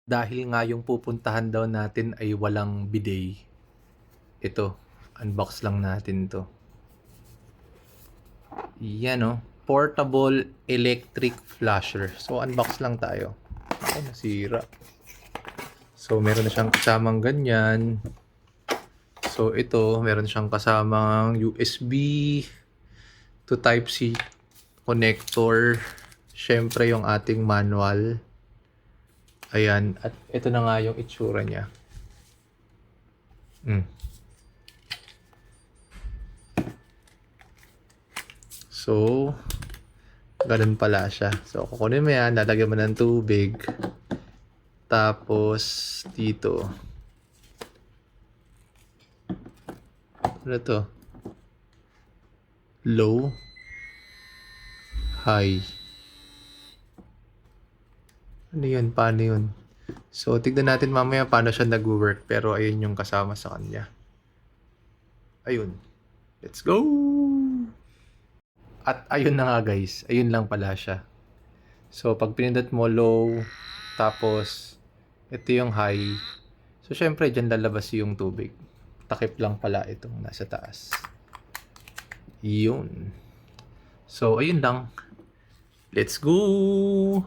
Dahil nga yung pupuntahan daw natin ay walang bidet, ito, unbox lang natin 'to. Yan oh, portable electric flasher. So, unbox lang tayo. Ay, nasira. So, meron na siyang kasamang ganyan. So, ito, meron siyang kasamang USB to Type-C connector. Siyempre, yung ating manual. Ayan. At ito na nga yung itsura niya. So, ganun pala siya. So, kukunin mo yan, lalagyan mo ng tubig. Tapos, dito. Ano to? Low. High. Ano yun? Paano yun? So, tignan natin mamaya paano siya nag-work. Pero, ayun yung kasama sa kanya. Ayun. Let's go! At ayun na nga guys. Ayun lang pala siya. So, pag pinindot mo low, tapos, ito yung high. So, syempre, dyan lalabas yung tubig. Takip lang pala itong nasa taas. Yun. So, ayun lang. Let's go!